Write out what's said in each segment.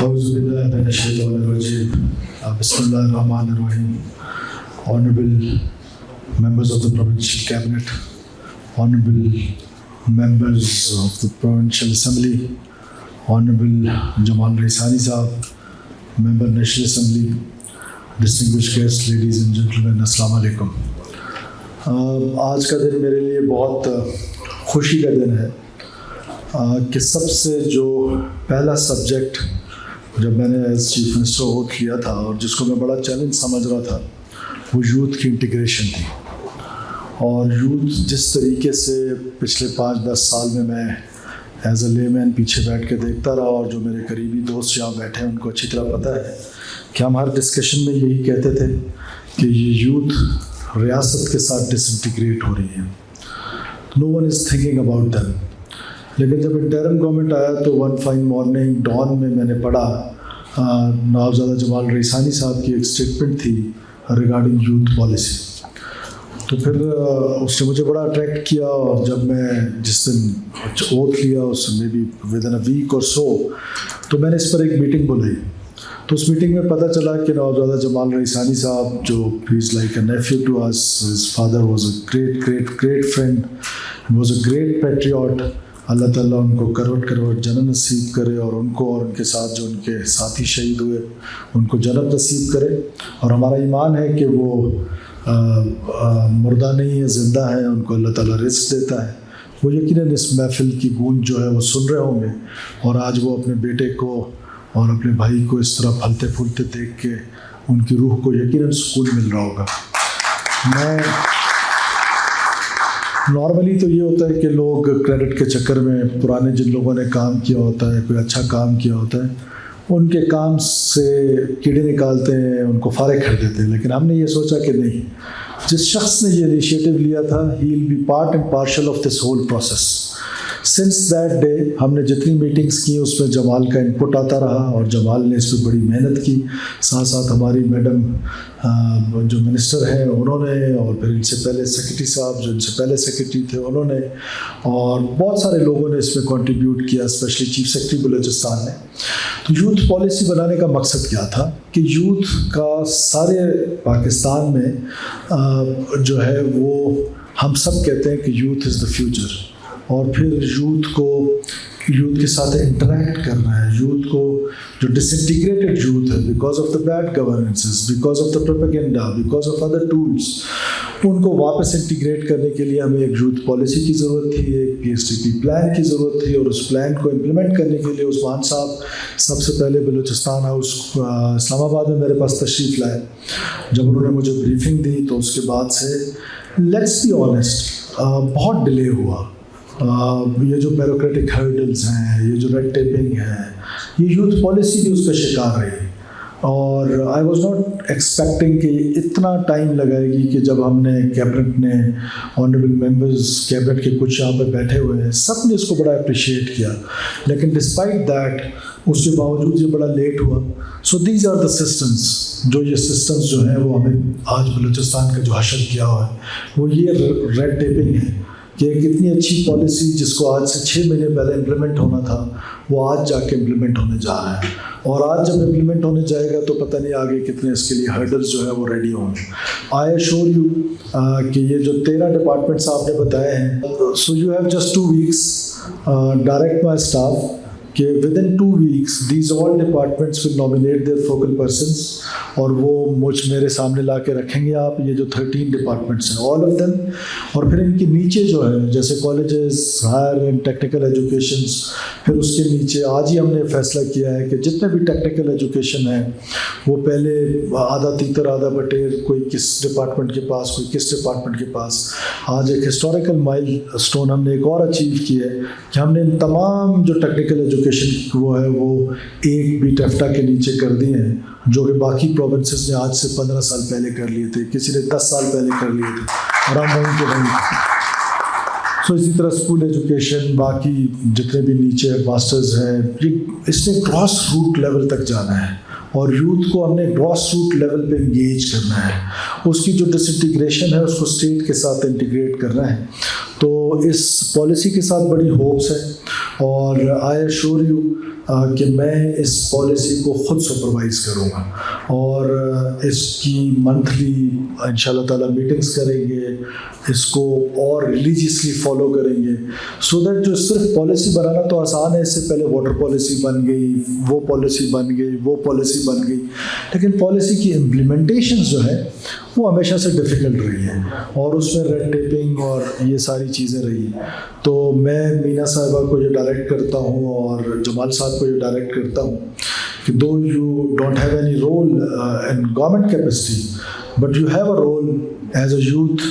Bismillahirrahmanirrahim. Honorable members of the Provincial Cabinet, Honorable members of the Provincial Assembly, Honorable Jamal Raisani Sahab, Member National Assembly, distinguished guests, ladies and gentlemen, Assalamu alaikum. आज का दिन मेरे लिए बहुत खुशी का दिन है कि सबसे जो पहला सब्जेक्ट जब मैंने एज चीफ मिनिस्टर वोट किया था और जिसको मैं बड़ा चैलेंज समझ रहा था वो यूथ की इंटीग्रेशन थी। और यूथ जिस तरीके से पिछले 5-10 साल में मैं एज अ लेमैन पीछे बैठ के देखता रहा और जो मेरे करीबी दोस्त यहाँ बैठे हैं उनको अच्छी तरह पता है कि हम हर डिस्कशन में यही कहते थे कि ये यूथ रियासत के साथ डिसइंटीग्रेट हो रही है। No one is thinking about them. लेकिन जब इंटरिम गवर्नमेंट आया तो वन फाइन मॉर्निंग डॉन में मैंने पढ़ा नवाबजादा जमाल रईसानी साहब की एक स्टेटमेंट थी रिगार्डिंग यूथ पॉलिसी। तो फिर उसने मुझे बड़ा अट्रैक्ट किया और जब मैं जिस दिन ओथ लिया उस may be within a week और सो तो मैंने इस पर एक मीटिंग बुलाई। तो उस मीटिंग में पता चला कि नवाबजादा जमाल रईसानी साहब जो he is like a nephew to us, his father was a great friend, was a great patriot. Allah Taala उनको करोड़ करोड़ जन्नत नसीब करे और उनको और उनके साथ जो उनके साथी शहीद हुए उनको जन्नत नसीब करे। और हमारा ईमान है कि वो मुर्दा नहीं है, ज़िंदा है, उनको अल्लाह ताला रिज़्क़ देता है। वो यकीनन इस महफ़िल की गूंज जो है वो सुन रहे होंगे और आज वो अपने बेटे को और अपने भाई को इस तरह फलते फूलते देख के उनकी रूह को यकीनन सुकून मिल रहा होगा। मैं नॉर्मली तो ये होता है कि लोग क्रेडिट के चक्कर में पुराने जिन लोगों ने काम किया होता है, कोई अच्छा काम किया होता है, उनके काम से कीड़े निकालते हैं, उनको फारिग कर देते हैं। लेकिन हमने ये सोचा कि नहीं, जिस शख्स ने ये इनिशिएटिव लिया था he will be part and parcel of this whole process. Since that day हमने जितनी मीटिंग्स की उसमें जमाल का इनपुट आता रहा और जमाल ने इस पर बड़ी मेहनत की। साथ साथ हमारी मैडम जो मिनिस्टर हैं उन्होंने और फिर इनसे पहले सेक्रेटरी साहब जो इनसे पहले सेक्रेटरी थे उन्होंने और बहुत सारे लोगों ने इसमें कंट्रीब्यूट किया, स्पेशली चीफ सेक्रेटरी बलूचिस्तान ने। तो यूथ पॉलिसी बनाने का मकसद क्या था कि यूथ का सारे पाकिस्तान में जो है वो हम सब कहते हैं कि यूथ इज़ द फ्यूचर और फिर यूथ के साथ इंटरेक्ट करना है। यूथ को जो डिसइंटीग्रेटेड यूथ है because of the bad governances, because of the propaganda, because of other tools, उनको वापस इंटीग्रेट करने के लिए हमें एक यूथ पॉलिसी की ज़रूरत थी, एक PSTP प्लान की ज़रूरत थी। और उस प्लान को इम्प्लीमेंट करने के लिए उस्मान साहब सबसे पहले बलूचिस्तान हाउस इस्लामाबाद में मेरे पास तशरीफ़ लाए। जब उन्होंने मुझे ब्रीफिंग दी तो उसके बाद से लेट्स बी ऑनेस्ट बहुत डिले हुआ। ये जो ब्यूरोक्रेटिक हर्डल्स हैं, ये जो रेड टेपिंग है, ये यूथ पॉलिसी भी उसका शिकार रही। और आई वॉज नॉट एक्सपेक्टिंग कि इतना टाइम लगाएगी कि जब हमने कैबिनेट ने ऑनरेबल मेंबर्स कैबिनेट के कुछ यहाँ पे बैठे हुए हैं, सब ने इसको बड़ा अप्रिशिएट किया। लेकिन डिस्पाइट दैट उसके बावजूद ये बड़ा लेट हुआ। So these are the systems, जो ये सिस्टम्स जो हैं वो हमें आज बलूचिस्तान का जो हशर किया हुआ है वो ये रेड टेपिंग है कि एक इतनी अच्छी पॉलिसी जिसको आज से 6 महीने पहले इम्प्लीमेंट होना था वो आज जाके इम्प्लीमेंट होने जा रहा है। और आज जब इम्प्लीमेंट होने जाएगा तो पता नहीं आगे कितने इसके लिए हर्डल्स जो है वो रेडी होंगे। आई एश्योर यू कि ये जो 13 डिपार्टमेंट्स आपने बताए हैं, so you have just 2 weeks, direct my staff कि within 2 weeks these all departments will nominate their focal persons और वो मेरे सामने ला के रखेंगे आप ये जो 13 डिपार्टमेंट्स हैं ऑल ऑफ देम। और फिर इनके नीचे जो है जैसे colleges, higher and technical educations, फिर उसके नीचे आज ही हमने फैसला किया है कि जितने भी टेक्निकल एजुकेशन है वो पहले आधा तीतर आधा बटेर, कोई किस डिपार्टमेंट के पास, कोई किस डिपार्टमेंट के पास। आज एक हिस्टोरिकल माइल स्टोन हमने एक और अचीव किया है कि हमने इन तमाम जो टेक्निकल एजुकेशन वो है वो एक भी टेफ्टा के नीचे कर दिए हैं, जो कि बाकी प्रोविंसेस ने आज से 15 साल पहले कर लिए थे, किसी ने 10 साल पहले कर लिए थे और हम वहीं के वहीं। सो इसी तरह स्कूल एजुकेशन, बाकी जितने भी नीचे मास्टर्स हैं, इसने ग्रॉस रूट लेवल तक जाना है और यूथ को हमने ग्रॉस रूट लेवल पे इंगेज करना है। उसकी जो डिसइंटीग्रेशन है उसको स्टेट के साथ इंटीग्रेट करना है। तो इस पॉलिसी के साथ बड़ी होप्स है और आई एश्योर यू कि मैं इस पॉलिसी को ख़ुद सुपरवाइज़ करूँगा और इसकी मंथली इंशाल्लाह ताला मीटिंग्स करेंगे, इसको और रिलीजियसली फॉलो करेंगे सो दैट जो सिर्फ पॉलिसी बनाना तो आसान है, इससे पहले वाटर पॉलिसी बन गई, वो पॉलिसी बन गई, वो पॉलिसी बन गई, लेकिन पॉलिसी की इम्प्लीमेंटेशन जो है वो हमेशा से डिफ़िकल्ट रही है और उसमें रेड टेपिंग और ये सारी चीज़ें रही। तो मैं मीना साहिबा को ये डायरेक्ट करता हूँ और जमाल साहब को ये डायरेक्ट करता हूँ कि though you don't have any role in government capacity but you have a role as a youth,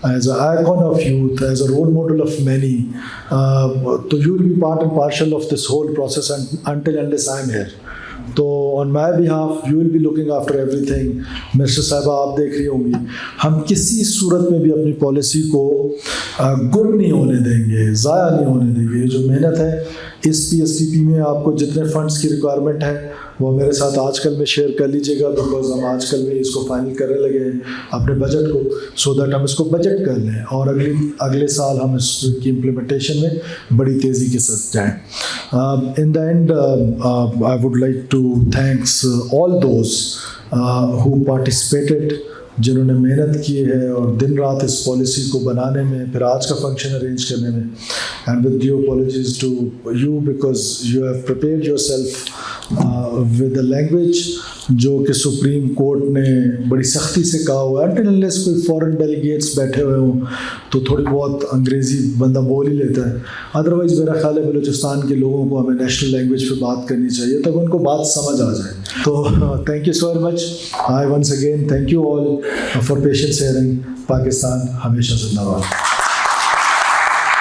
as an icon of youth, as a role model of many, so you will be part and parcel of this whole process until unless I am here. तो on my behalf you will be looking after everything. Minister साहिबा आप देख रही होंगी, हम किसी सूरत में भी अपनी पॉलिसी को गुम नहीं होने देंगे, ज़ाया नहीं होने देंगे। ये जो मेहनत है इस PSDP में आपको जितने फंड्स की रिक्वायरमेंट है वो मेरे साथ आजकल में शेयर कर लीजिएगा, बिकॉज हम आजकल में इसको फाइनल करने लगे हैं अपने बजट को, सो दैट हम इसको बजट कर लें और अगले साल हम इसकी इम्प्लीमेंटेशन में बड़ी तेज़ी के साथ जाएँ। In the end I would like to thanks all those who participated, जिन्होंने मेहनत की है और दिन रात इस पॉलिसी को बनाने में, फिर आज का फंक्शन अरेंज करने में। And with due apologies to you because you have prepared yourself with a language जो कि सुप्रीम कोर्ट ने बड़ी सख्ती से कहा हुआ है अनटिल अनलेस कोई फॉरेन डेलीगेट्स बैठे हुए हों तो थोड़ी बहुत अंग्रेज़ी बंदा बोल ही लेता है, अदरवाइज़ मेरा ख्याल है बलूचिस्तान के लोगों को हमें नेशनल लैंग्वेज पे बात करनी चाहिए तब उनको बात समझ आ जाए। तो thank you so very much, I once again thank you all for patience hearing. Pakistan हमेशा जिंदाबाद।